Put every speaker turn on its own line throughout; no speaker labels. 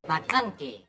McClunky.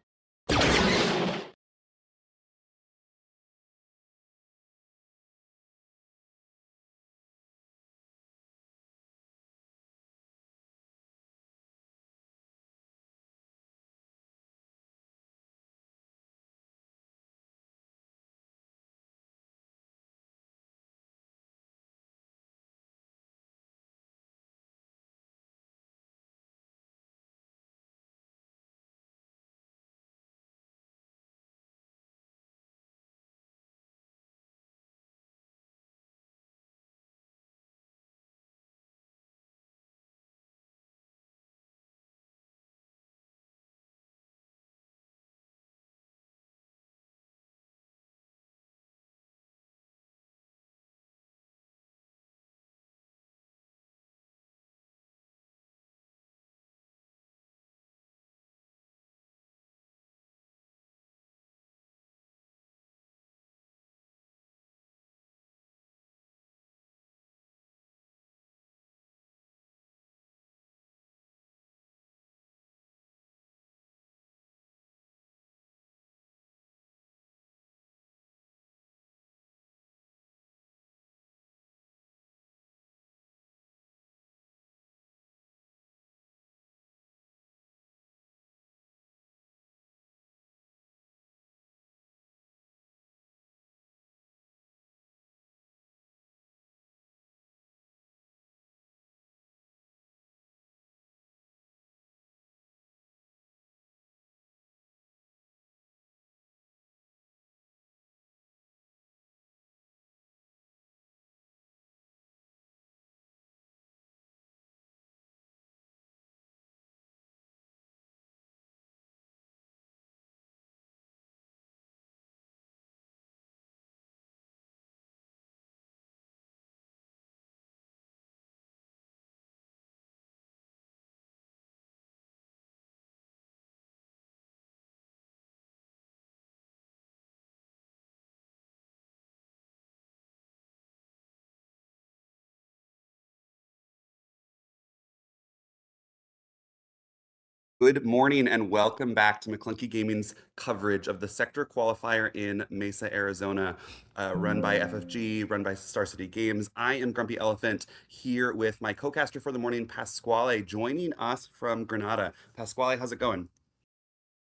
Good morning and welcome back to McClunky Gaming's coverage of the sector qualifier in Mesa, Arizona, run by FFG, run by Star City Games. I am GrumpyElephant here with my co-caster for the morning, Pasquale, joining us from Granada. Pasquale, how's it going?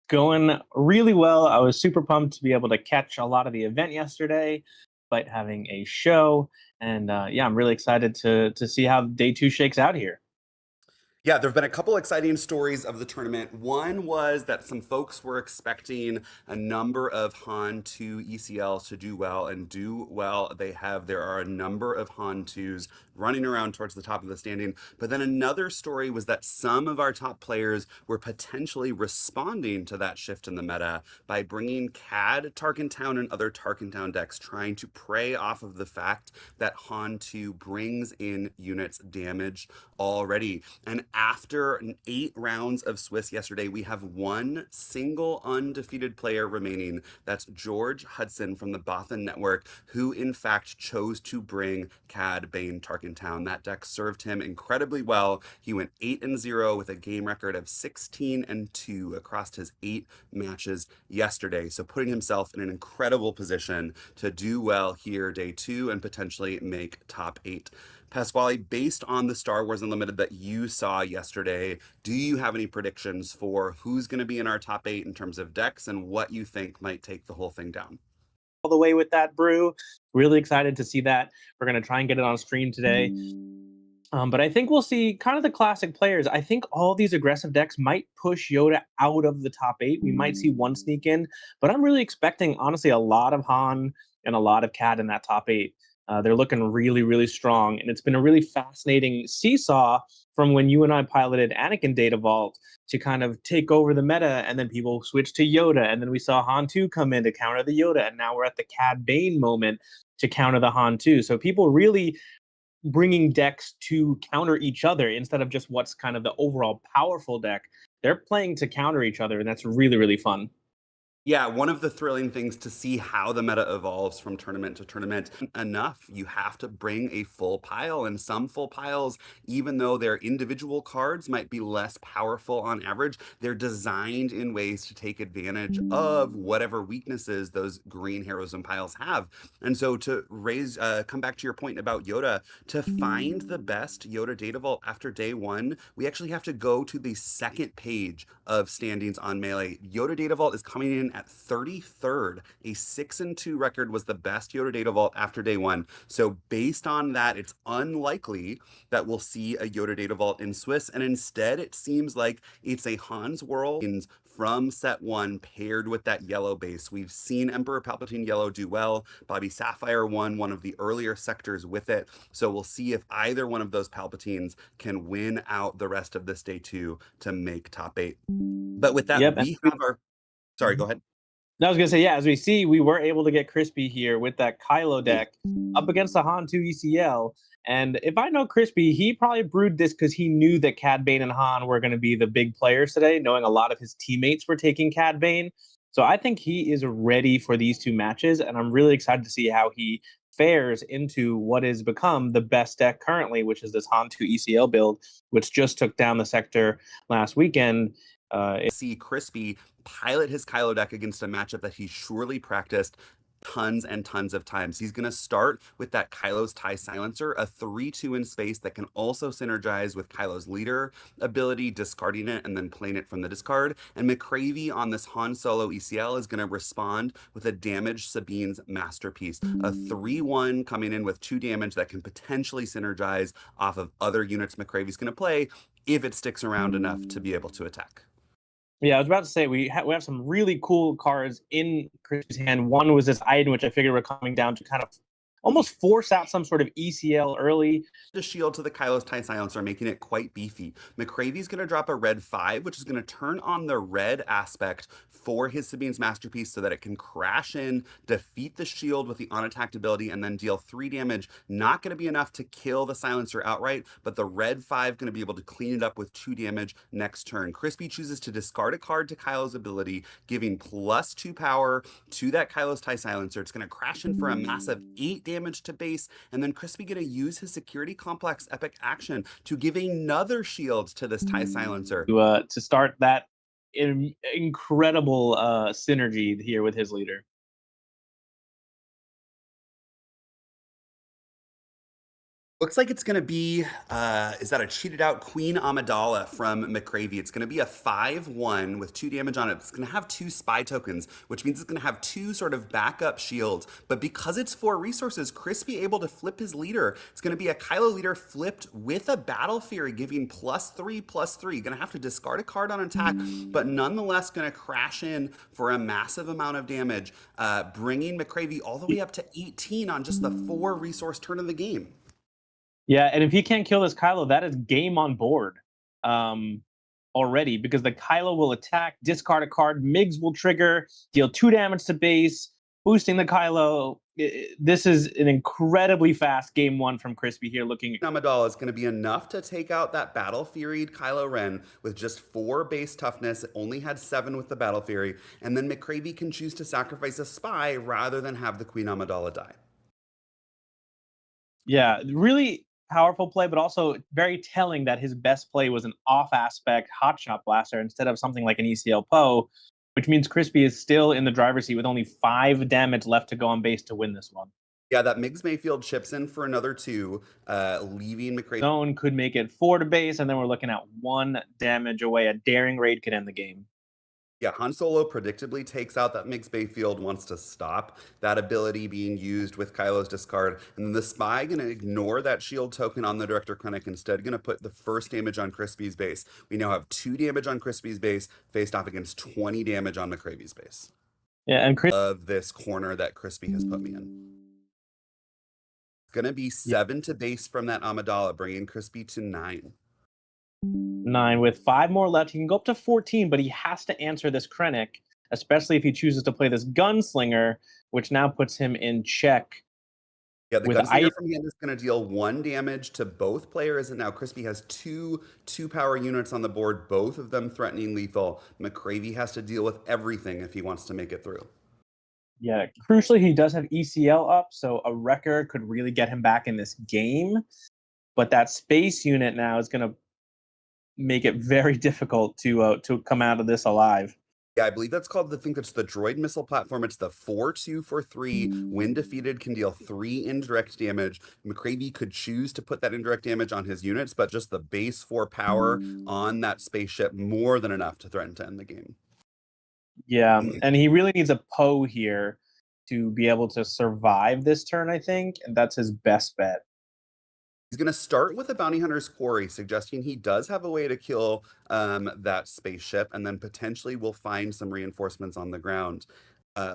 Going really well. I was super pumped to be able to catch a lot of the event yesterday, but having a show, and yeah, I'm really excited to see how day two shakes out here.
Yeah, there have been a couple exciting stories of the tournament. One was that some folks were expecting a number of Han 2 ECLs to do well and do well. They have. There are a number of Han 2s running around towards the top of the standing. But then another story was that some of our top players were potentially responding to that shift in the meta by bringing CAD Tarkin Town and other Tarkin Town decks, trying to prey off of the fact that Han 2 brings in units damage already. And after 8 rounds of Swiss yesterday, we have one single undefeated player remaining. That's George Hudson from the Bothan Network, who in fact chose to bring Cad Bane Tarkin Town. That deck served him incredibly well. He went 8-0 with a game record of 16-2 across his 8 matches yesterday. So putting himself in an incredible position to do well here day two and potentially make top 8. Pasquale, based on the Star Wars Unlimited that you saw yesterday, do you have any predictions for who's going to be in our top 8 in terms of decks and what you think might take the whole thing down?
All the way with that brew. Really excited to see that. We're gonna try and get it on stream today. But I think we'll see kind of the classic players. I think all these aggressive decks might push Yoda out of the top 8. We might see one sneak in, but I'm really expecting, honestly, a lot of Han and a lot of Cad in that top 8. They're looking really, really strong, and it's been a really fascinating seesaw from when you and I piloted Anakin Data Vault to kind of take over the meta, and then people switched to Yoda, and then we saw Han 2 come in to counter the Yoda, and now we're at the Cad Bane moment to counter the Han 2. So people really bringing decks to counter each other instead of just what's kind of the overall powerful deck. They're playing to counter each other, and that's really, really fun.
Yeah, one of the thrilling things to see how the meta evolves from tournament to tournament. Enough, you have to bring a full pile, and some full piles, even though their individual cards might be less powerful on average, they're designed in ways to take advantage of whatever weaknesses those green heroism piles have. And so, to come back to your point about Yoda, to find the best Yoda data vault after day one, we actually have to go to the second page of standings on Melee. Yoda data vault is coming in at 33rd. A 6-2 record was the best Yoda data vault after day one. So based on that, it's unlikely that we'll see a Yoda data vault in Swiss. And instead, it seems like it's a Hans World from set one paired with that yellow base. We've seen Emperor Palpatine yellow do well. Bobby Sapphire won one of the earlier sectors with it. So we'll see if either one of those Palpatines can win out the rest of this day two to make top 8. But with that,
Yep.
we have our. Sorry, go ahead.
I was gonna say, yeah, as we see, we were able to get Crispy here with that Kylo deck up against the Han 2 ECL. And if I know Crispy, he probably brewed this because he knew that Cad Bane and Han were going to be the big players today, knowing a lot of his teammates were taking Cad Bane. So I think he is ready for these two matches, and I'm really excited to see how he fares into what has become the best deck currently, which is this Han 2 ECL build, which just took down the sector last weekend.
See Crispy pilot his Kylo deck against a matchup that he's surely practiced tons and tons of times. He's going to start with that Kylo's TIE Silencer, a 3-2 in space that can also synergize with Kylo's leader ability, discarding it and then playing it from the discard. And McCravey on this Han Solo ECL is going to respond with a damaged Sabine's Masterpiece, a 3-1 coming in with 2 damage that can potentially synergize off of other units McCravey's going to play if it sticks around enough to be able to attack.
Yeah, I was about to say we have some really cool cards in Crispy's hand. One was this Iden, which I figured were coming down to kind of almost force out some sort of ECL early.
The shield to the Kylo's TIE Silencer, making it quite beefy. McCravey's going to drop a red 5, which is going to turn on the red aspect for his Sabine's Masterpiece so that it can crash in, defeat the shield with the unattacked ability, and then deal 3 damage. Not going to be enough to kill the Silencer outright, but the red 5 going to be able to clean it up with 2 damage next turn. Crispy chooses to discard a card to Kylo's ability, giving +2 power to that Kylo's TIE Silencer. It's going to crash in for a massive 8 damage to base, and then Crispy going to use his security complex epic action to give another shield to this TIE Silencer.
To start that incredible synergy here with his leader.
Looks like it's going to be, is that a cheated out Queen Amidala from McCravey? It's going to be a 5-1 with 2 damage on it. It's going to have 2 spy tokens, which means it's going to have 2 sort of backup shields. But because it's 4 resources, Crispy able to flip his leader. It's going to be a Kylo leader flipped with a Battle Fury, giving +3/+3. Going to have to discard a card on attack, but nonetheless going to crash in for a massive amount of damage, bringing McCravey all the way up to 18 on just the 4 resource turn of the game.
Yeah, and if he can't kill this Kylo, that is game on board already, because the Kylo will attack, discard a card, Migs will trigger, deal 2 damage to base, boosting the Kylo. This is an incredibly fast game 1 from Crispy here. Looking
Amidala is going to be enough to take out that Battle Furied Kylo Ren with just 4 base toughness. It only had 7 with the Battle Fury, and then McCravey can choose to sacrifice a spy rather than have the Queen Amidala die.
Yeah, really powerful play, but also very telling that his best play was an off aspect Hotshot Blaster instead of something like an ECL Poe, which means Crispy is still in the driver's seat with only 5 damage left to go on base to win this one.
Yeah, that Migs Mayfield chips in for another 2, leaving McCravey.
Zone could make it 4 to base, and then we're looking at 1 damage away. A daring raid could end the game.
Yeah, Han Solo predictably takes out that Migs Bayfield, wants to stop that ability being used with Kylo's discard. And then the spy going to ignore that shield token on the Director Clinic, instead going to put the first damage on Crispy's base. We now have 2 damage on Crispy's base, faced off against 20 damage on McCravey's base.
Yeah, and
of this corner that Crispy has put me in. It's going to be 7 to base from that Amidala, bringing Crispy to 9.
9 with 5 more left. He can go up to 14, but he has to answer this Krennic, especially if he chooses to play this Gunslinger, which now puts him in check.
Yeah, the
with
gunslinger from hand is going to deal 1 damage to both players, and now Crispy has two power units on the board, both of them threatening lethal. McCravey has to deal with everything if he wants to make it through.
Yeah, crucially, he does have ECL up, so a wrecker could really get him back in this game. But that space unit now is going to make it very difficult to come out of this alive.
Yeah, I believe that's called, I think that's the droid missile platform. It's the 4-2 for 3. When defeated, can deal 3 indirect damage. McCravey could choose to put that indirect damage on his units, but just the base 4 power on that spaceship, more than enough to threaten to end the game.
Yeah, and he really needs a Poe here to be able to survive this turn, I think, and that's his best bet.
He's going to start with a bounty hunter's quarry, suggesting he does have a way to kill that spaceship, and then potentially will find some reinforcements on the ground.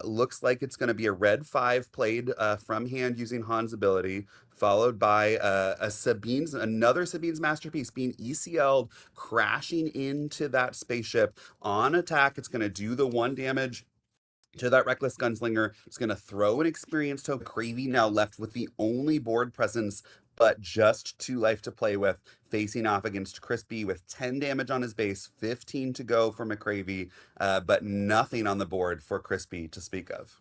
Looks like it's going to be a red 5 played from hand using Han's ability, followed by another Sabine's masterpiece being ECL'd, crashing into that spaceship on attack. It's going to do the 1 damage to that reckless gunslinger. It's going to throw an experience to Cravey, now left with the only board presence but just 2 life to play with, facing off against Crispy with 10 damage on his base, 15 to go for McCravey, but nothing on the board for Crispy to speak of.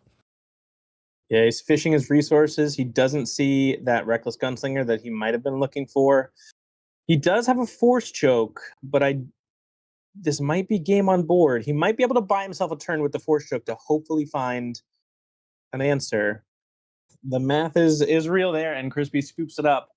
Yeah, he's fishing his resources. He doesn't see that reckless gunslinger that he might have been looking for. He does have a force choke, but this might be game on board. He might be able to buy himself a turn with the force choke to hopefully find an answer. The math is real there, and Crispy scoops it up.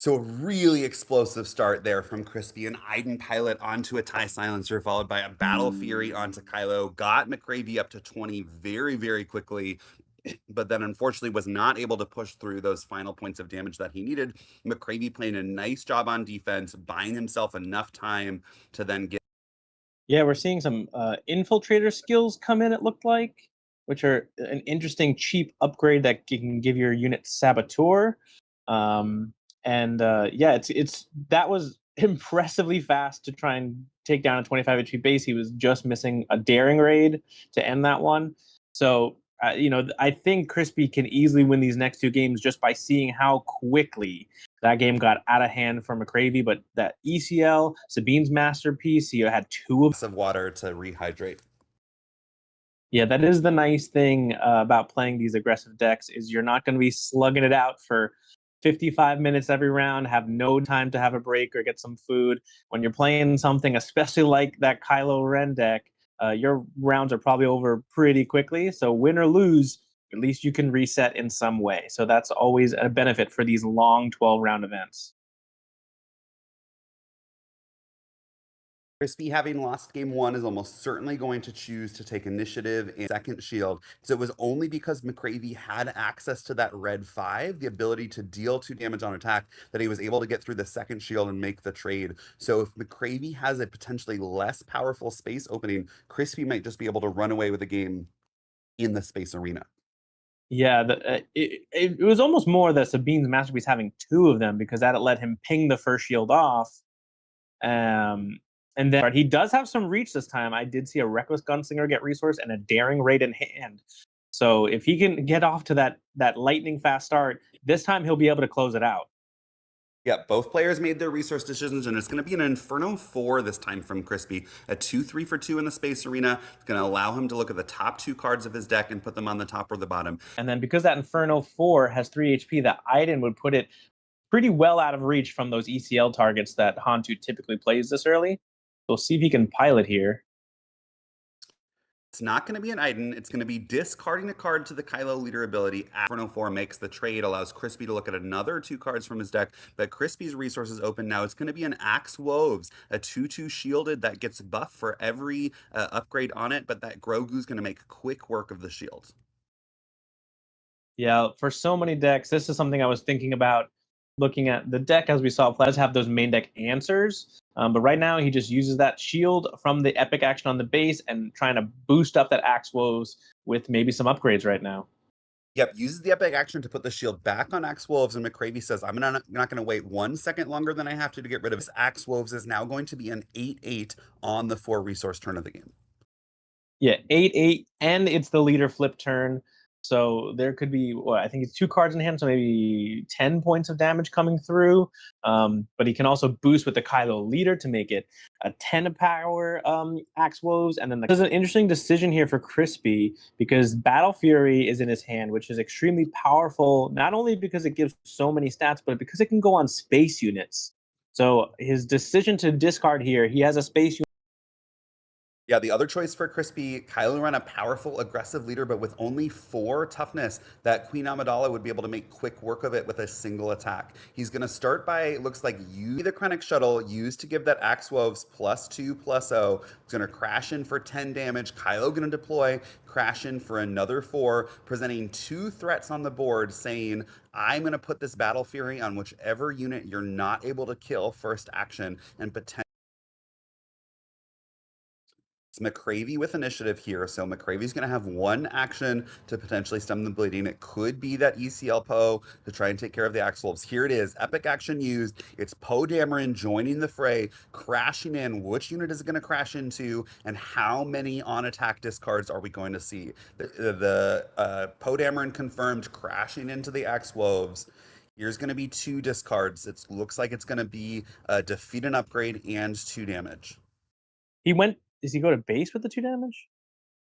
So a really explosive start there from Crispy. An Iden pilot onto a TIE silencer, followed by a Battle Fury onto Kylo. Got McCravey up to 20 very, very quickly, but then unfortunately was not able to push through those final points of damage that he needed. McCravey playing a nice job on defense, buying himself enough time to then get.
Yeah, we're seeing some infiltrator skills come in, it looked like, which are an interesting cheap upgrade that can give your unit saboteur. Yeah, it's that was impressively fast to try and take down a 25 HP base. He was just missing a daring raid to end that one. So I think Crispy can easily win these next 2 games just by seeing how quickly that game got out of hand for McCravey. But that ECL, Sabine's masterpiece, he had 2
of water to rehydrate.
Yeah, that is the nice thing about playing these aggressive decks is you're not going to be slugging it out for 55 minutes every round, have no time to have a break or get some food. When you're playing something, especially like that Kylo Ren deck, your rounds are probably over pretty quickly. So win or lose, at least you can reset in some way. So that's always a benefit for these long 12-round events.
Crispy, having lost game 1, is almost certainly going to choose to take initiative in second shield. So it was only because McCravey had access to that red 5, the ability to deal 2 damage on attack, that he was able to get through the second shield and make the trade. So if McCravey has a potentially less powerful space opening, Crispy might just be able to run away with the game in the space arena.
Yeah, it was almost more that Sabine's masterpiece having 2 of them because that let him ping the first shield off. And then he does have some reach this time. I did see a reckless gunslinger get resource and a daring raid in hand. So if he can get off to that lightning fast start, this time he'll be able to close it out.
Yeah, both players made their resource decisions, and it's going to be an Inferno 4 this time from Crispy. A 2-3 for 2 in the space arena. It's going to allow him to look at the top 2 cards of his deck and put them on the top or the bottom.
And then because that Inferno 4 has 3 HP, that Iden would put it pretty well out of reach from those ECL targets that Hantu typically plays this early. We'll see if he can pilot here.
It's not going to be an Iden. It's going to be discarding a card to the Kylo leader ability. Inferno 4 makes the trade, allows Crispy to look at another 2 cards from his deck, but Crispy's resources open now. It's going to be an Axe Woves, a 2-2 shielded that gets buff for every upgrade on it, but that Grogu's going to make quick work of the shield.
Yeah, for so many decks, this is something I was thinking about looking at the deck as we saw. Players have those main deck answers, but right now he just uses that shield from the epic action on the base and trying to boost up that Axe Woes with maybe some upgrades right now.
Yep, uses the epic action to put the shield back on Axe Wolves, and McCravey says, I'm not going to wait 1 second longer than I have to get rid of this. Axe Wolves is now going to be an 8-8 on the 4 resource turn of the game.
Yeah, 8-8, and it's the leader flip turn. So there could be what I think it's 2 cards in hand, so maybe 10 points of damage coming through. But he can also boost with the Kylo leader to make it a 10 power axe woves. And then there's an interesting decision here for Crispy because Battle Fury is in his hand, which is extremely powerful, not only because it gives so many stats, but because it can go on space units. So his decision to discard here, he has a space unit.
Yeah, the other choice for Crispy, Kylo Ren, a powerful, aggressive leader, but with only 4 toughness, that Queen Amidala would be able to make quick work of it with a single attack. He's going to start by, looks like, use the Krennic Shuttle, used to give that Axe Woves +2/+0. It's going to crash in for 10 damage. Kylo going to deploy, crash in for another 4, presenting 2 threats on the board, saying, I'm going to put this Battle Fury on whichever unit you're not able to kill first action, and potentially it's McCravey with initiative here, so McCravey's going to have 1 action to potentially stem the bleeding. It could be that ECL Poe to try and take care of the Axe Wolves. Here it is, epic action used. It's Poe Dameron joining the fray, crashing in. Which unit is it going to crash into, and how many on-attack discards are we going to see? The Poe Dameron confirmed crashing into the Axe Wolves. Here's going to be 2 discards. It looks like it's going to be a defeat and upgrade and 2 damage.
He went. Does he go to base with the 2 damage?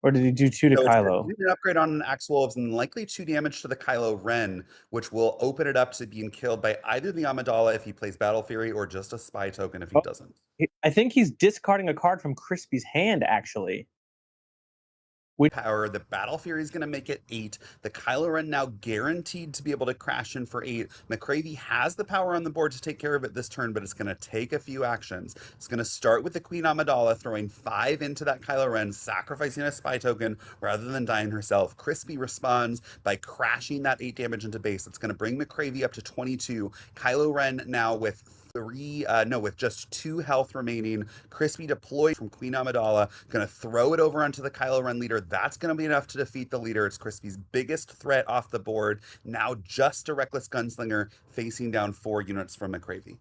Or did he do 2 to
So it's
Kylo?
an upgrade on Axe Wolves and likely 2 damage to the Kylo Ren, which will open it up to being killed by either the Amidala if he plays Battle Fury or just a spy token if he
Oh,
doesn't.
I think he's discarding a card from Crispy's hand, actually. Which
Power, the Battle Fury is going to make it 8. The Kylo Ren now guaranteed to be able to crash in for 8. McCravey has the power on the board to take care of it this turn, but it's going to take a few actions. It's going to start with the Queen Amidala, throwing 5 into that Kylo Ren, sacrificing a spy token rather than dying herself. Crispy responds by crashing that 8 damage into base. It's going to bring McCravey up to 22. Kylo Ren now with with just 2 health remaining. Crispy deployed from Queen Amidala, gonna throw it over onto the Kylo Ren leader. That's gonna be enough to defeat the leader. It's Crispy's biggest threat off the board. Now just a Reckless Gunslinger facing down 4 units from McCravey.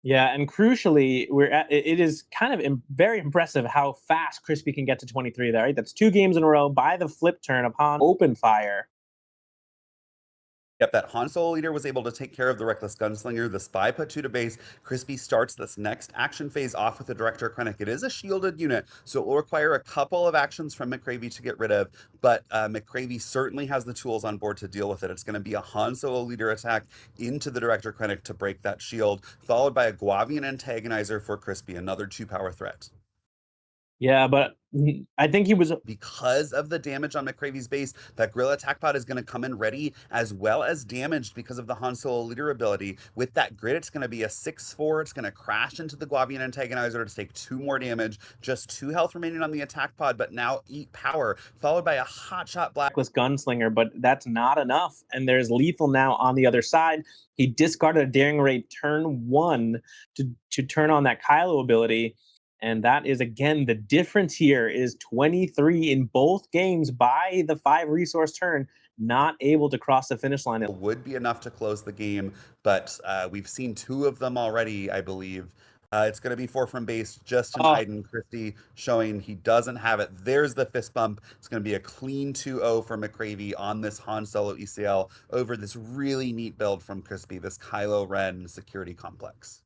Yeah, and crucially, it is kind of very impressive how fast Crispy can get to 23 there, right? That's 2 games in a row by the flip turn upon open fire.
Yep, that Han Solo leader was able to take care of the Reckless Gunslinger. The spy put 2 to base. Crispy starts this next action phase off with the Director Krennic. It is a shielded unit, so it will require a couple of actions from McCravey to get rid of, but McCravey certainly has the tools on board to deal with it. It's going to be a Han Solo leader attack into the Director Krennic to break that shield, followed by a Guavian Antagonizer for Crispy, another 2-power threat.
Yeah, but I think he was.
Because of the damage on McCravey's base, that Gorilla Attack Pod is going to come in ready as well as damaged because of the Han Solo leader ability. With that grid, it's going to be a 6/4. It's going to crash into the Guavian Antagonizer to take 2 more damage. Just 2 health remaining on the attack pod, but now 8 power, followed by a hotshot black.
Reckless Gunslinger, but that's not enough. And there's lethal now on the other side. He discarded a Daring Raid turn 1 to turn on that Kylo ability. And that is, again, the difference here is 23 in both games by the 5 resource turn, not able to cross the finish line.
It would be enough to close the game, but we've seen 2 of them already, I believe. It's going to be 4 from base, just an Iden Christie showing he doesn't have it. There's the fist bump. It's going to be a clean 2-0 for McCravey on this Han Solo ECL over this really neat build from Crispy, this Kylo Ren security complex.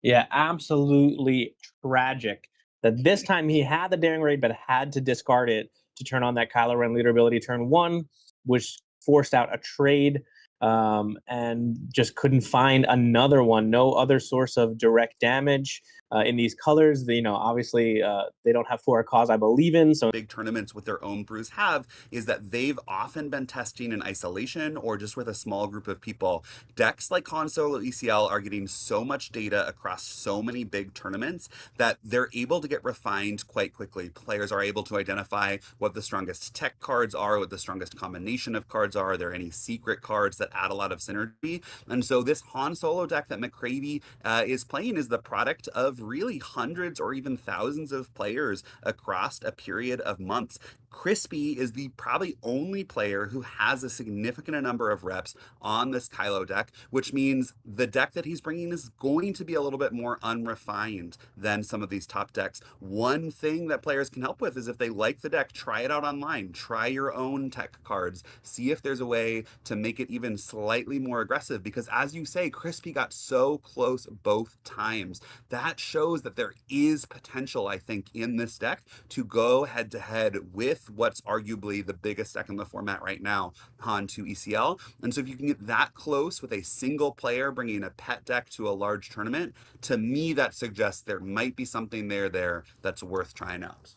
Yeah, absolutely tragic that this time he had the Daring Raid, but had to discard it to turn on that Kylo Ren leader ability turn 1, which forced out a trade, and just couldn't find another one. No other source of direct damage in these colors. Obviously, they don't have For a Cause I believe in. So
big tournaments with their own brews have is that they've often been testing in isolation or just with a small group of people. Decks like Han Solo ECL are getting so much data across so many big tournaments that they're able to get refined quite quickly. Players are able to identify what the strongest tech cards are, what the strongest combination of cards are there any secret cards that add a lot of synergy. And so this Han Solo deck that McCravey is playing is the product of of really hundreds or even thousands of players across a period of months. Crispy is the probably only player who has a significant number of reps on this Kylo deck, which means the deck that he's bringing is going to be a little bit more unrefined than some of these top decks. One thing that players can help with is if they like the deck, try it out online, try your own tech cards, see if there's a way to make it even slightly more aggressive. Because as you say, Crispy got so close both times. That shows that there is potential, I think, in this deck to go head to head with what's arguably the biggest deck in the format right now, Han 2 ECL. And so if you can get that close with a single player bringing a pet deck to a large tournament, to me that suggests there might be something there that's worth trying out.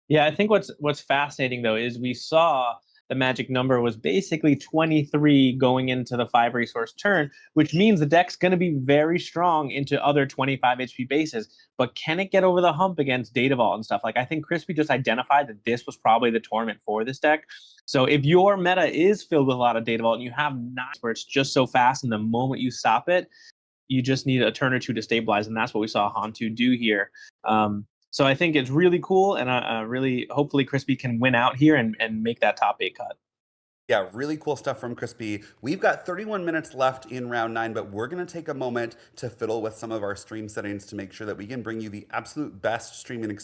Yeah, I think what's fascinating though is we saw the magic number was basically 23 going into the 5 resource turn, which means the deck's going to be very strong into other 25 HP bases. But can it get over the hump against Data Vault and stuff? Like, I think Crispy just identified that this was probably the tournament for this deck. So if your meta is filled with a lot of Data Vault and you have not where it's just so fast, and the moment you stop it, you just need a turn or two to stabilize, and that's what we saw Hantu do here. So I think it's really cool, and really hopefully Crispy can win out here and make that top 8 cut.
Yeah, really cool stuff from Crispy. We've got 31 minutes left in round 9, but we're going to take a moment to fiddle with some of our stream settings to make sure that we can bring you the absolute best streaming experience